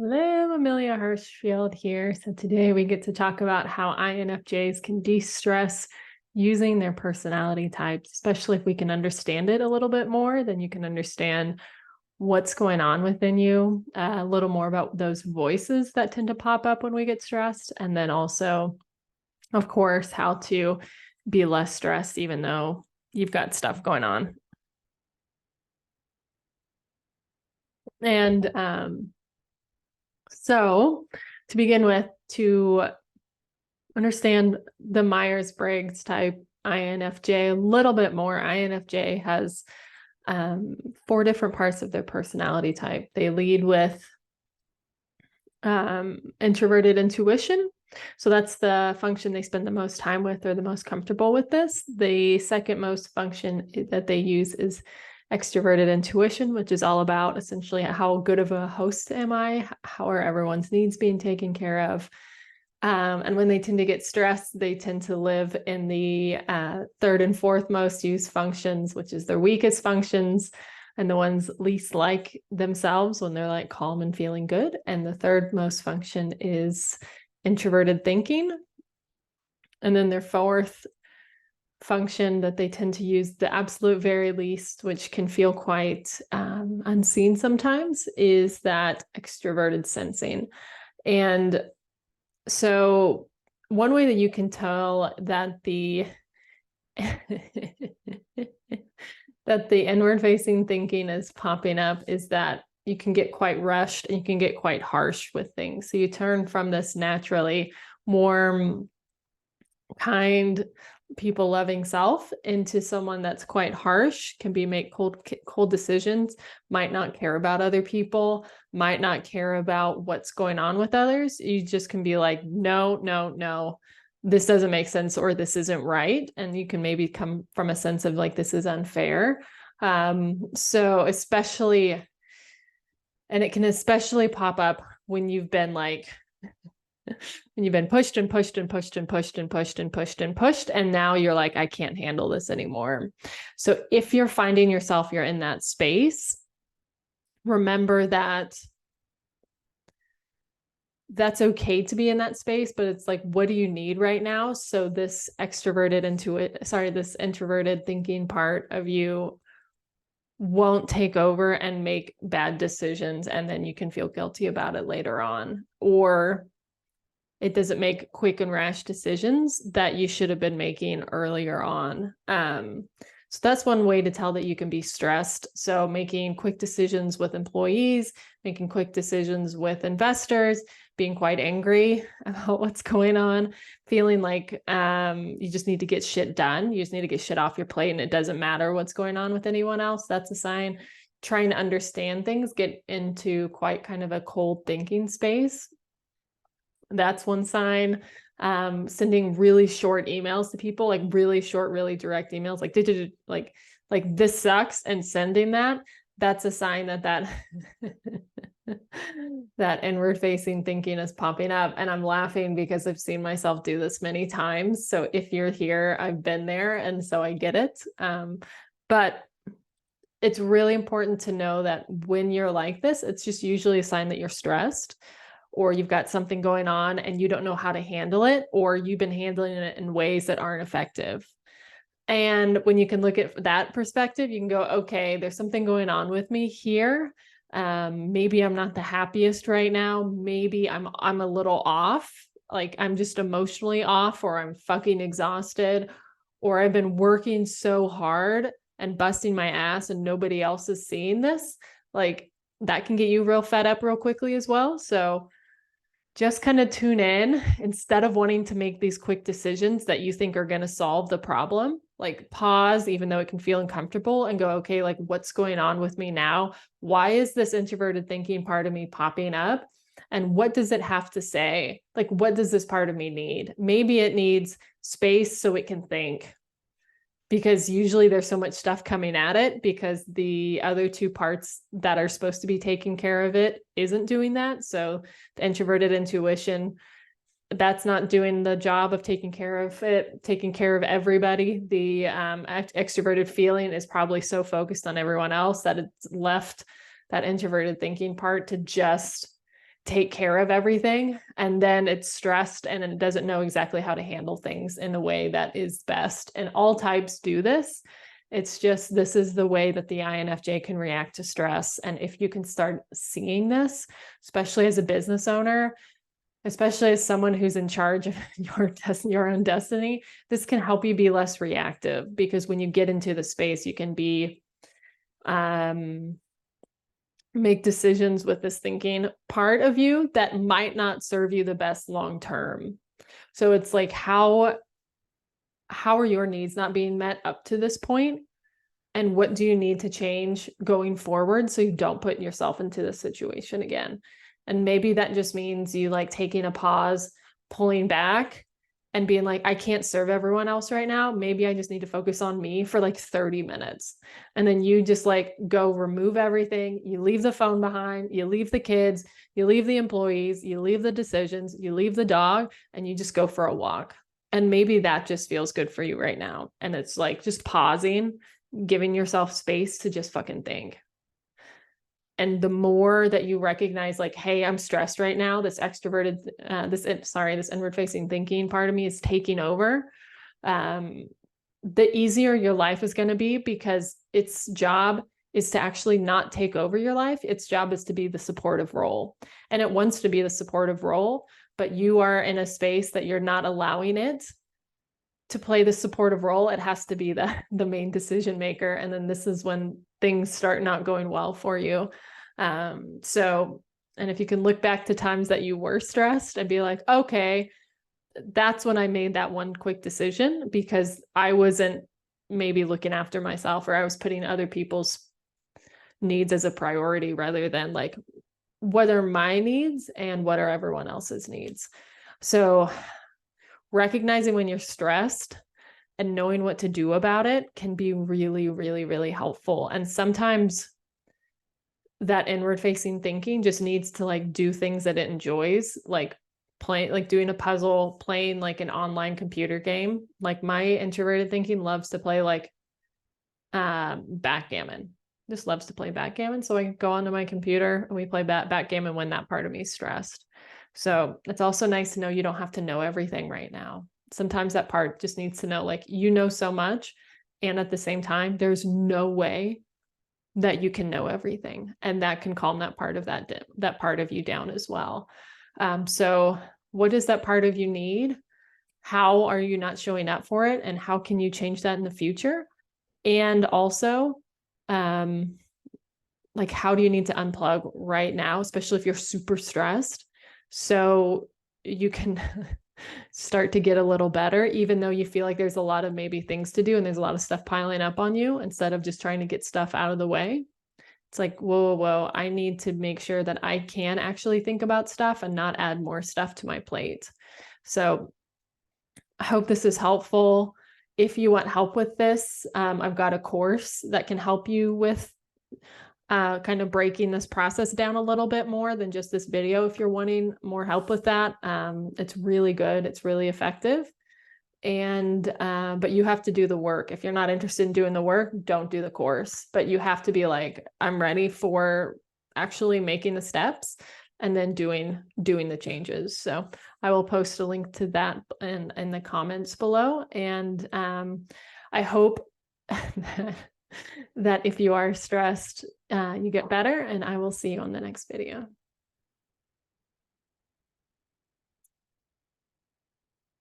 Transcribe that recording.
Hello, Amelia Hirschfield here. So today we get to talk about how INFJs can de-stress using their personality types, especially if we can understand it a little bit more, then you can understand what's going on within you, a little more about those voices that tend to pop up when we get stressed, and then also, of course, how to be less stressed even though you've got stuff going on. And so to begin with, to understand the Myers-Briggs type INFJ a little bit more, INFJ has 4 different parts of their personality type. They lead with introverted intuition. So that's the function they spend the most time with or the most comfortable with this. The second most function that they use is extroverted intuition, which is all about essentially how good of a host am I? How are everyone's needs being taken care of? And when they tend to get stressed, they tend to live in the third and fourth most used functions, which is their weakest functions and the ones least like themselves when they're like calm and feeling good. And the third most function is introverted thinking. And then their fourth function that they tend to use the absolute very least, which can feel quite unseen sometimes, is that extroverted sensing. And so one way that you can tell that the that the inward facing thinking is popping up is that you can get quite rushed and you can get quite harsh with things. So you turn from this naturally warm, kind, people loving self into someone that's quite harsh, can be make cold decisions, might not care about other people, might not care about what's going on with others. You just can be like, no, this doesn't make sense, or this isn't right. And you can maybe come from a sense of like, this is unfair. So especially, and it can especially pop up when you've been like, and you've been pushed and pushed and pushed and pushed and pushed and pushed and pushed, and now you're like, I can't handle this anymore. So if you're finding yourself, you're in that space, remember that that's okay to be in that space, but it's like, what do you need right now? So this this introverted thinking part of you won't take over and make bad decisions, and then you can feel guilty about it later on, or it doesn't make quick and rash decisions that you should have been making earlier on. So that's one way to tell that you can be stressed. So making quick decisions with employees, making quick decisions with investors, being quite angry about what's going on, feeling like you just need to get shit done. You just need to get shit off your plate and it doesn't matter what's going on with anyone else. That's a sign. Trying to understand things, get into quite kind of a cold thinking space. That's one sign. Sending really short emails to people, like really short, really direct emails, like this sucks, and sending that's a sign that that inward facing thinking is popping up. And I'm laughing because I've seen myself do this many times. So if you're here, I've been there, and so I get it. But it's really important to know that when you're like this, it's just usually a sign that you're stressed, or you've got something going on and you don't know how to handle it, or you've been handling it in ways that aren't effective. And when you can look at that perspective, you can go, okay, there's something going on with me here. Maybe I'm not the happiest right now. Maybe I'm a little off, like I'm just emotionally off, or I'm fucking exhausted, or I've been working so hard and busting my ass and nobody else is seeing this. Like that can get you real fed up real quickly as well. So just kind of tune in instead of wanting to make these quick decisions that you think are going to solve the problem. Like pause, even though it can feel uncomfortable, and go, okay, like what's going on with me now? Why is this introverted thinking part of me popping up? And what does it have to say? Like, what does this part of me need? Maybe it needs space so it can think, because usually there's so much stuff coming at it because the other 2 parts that are supposed to be taking care of it isn't doing that. So the introverted intuition, that's not doing the job of taking care of it, taking care of everybody. The extroverted feeling is probably so focused on everyone else that it's left that introverted thinking part to just take care of everything, and then it's stressed and it doesn't know exactly how to handle things in the way that is best. And all types do this. It's just, this is the way that the INFJ can react to stress. And if you can start seeing this, especially as a business owner, especially as someone who's in charge of your own destiny, this can help you be less reactive, because when you get into the space, you can be make decisions with this thinking part of you that might not serve you the best long term. So it's like, how are your needs not being met up to this point? And what do you need to change going forward so you don't put yourself into this situation again? And maybe that just means you like taking a pause, pulling back, and being like, I can't serve everyone else right now. Maybe I just need to focus on me for like 30 minutes. And then you just like go remove everything. You leave the phone behind, you leave the kids, you leave the employees, you leave the decisions, you leave the dog, and you just go for a walk. And maybe that just feels good for you right now. And it's like just pausing, giving yourself space to just fucking think. And the more that you recognize, like, hey, I'm stressed right now, this extroverted, this inward facing thinking part of me is taking over, the easier your life is going to be, because its job is to actually not take over your life. Its job is to be the supportive role. And it wants to be the supportive role, but you are in a space that you're not allowing it to play the supportive role. It has to be the main decision maker. And then this is when things start not going well for you. And if you can look back to times that you were stressed and be like, okay, that's when I made that one quick decision, because I wasn't maybe looking after myself, or I was putting other people's needs as a priority rather than like, what are my needs and what are everyone else's needs? So recognizing when you're stressed and knowing what to do about it can be really, really, really helpful. And sometimes that inward facing thinking just needs to like do things that it enjoys, like playing, like doing a puzzle, playing like an online computer game. Like my introverted thinking loves to play like backgammon, just loves to play backgammon. So I can go onto my computer and we play backgammon when that part of me is stressed. So it's also nice to know you don't have to know everything right now. Sometimes that part just needs to know, like, you know so much, and at the same time, there's no way that you can know everything, and that can calm that part of that part of you down as well. So what does that part of you need? How are you not showing up for it? And how can you change that in the future? And also, like, how do you need to unplug right now, especially if you're super stressed, so you can start to get a little better, even though you feel like there's a lot of maybe things to do and there's a lot of stuff piling up on you, instead of just trying to get stuff out of the way. It's like, whoa, I need to make sure that I can actually think about stuff and not add more stuff to my plate. So I hope this is helpful. If you want help with this, I've got a course that can help you with kind of breaking this process down a little bit more than just this video. If you're wanting more help with that, it's really good. It's really effective. And, but you have to do the work. If you're not interested in doing the work, don't do the course, but you have to be like, I'm ready for actually making the steps and then doing the changes. So I will post a link to that in the comments below. And, I hope that if you are stressed, you get better, and I will see you on the next video.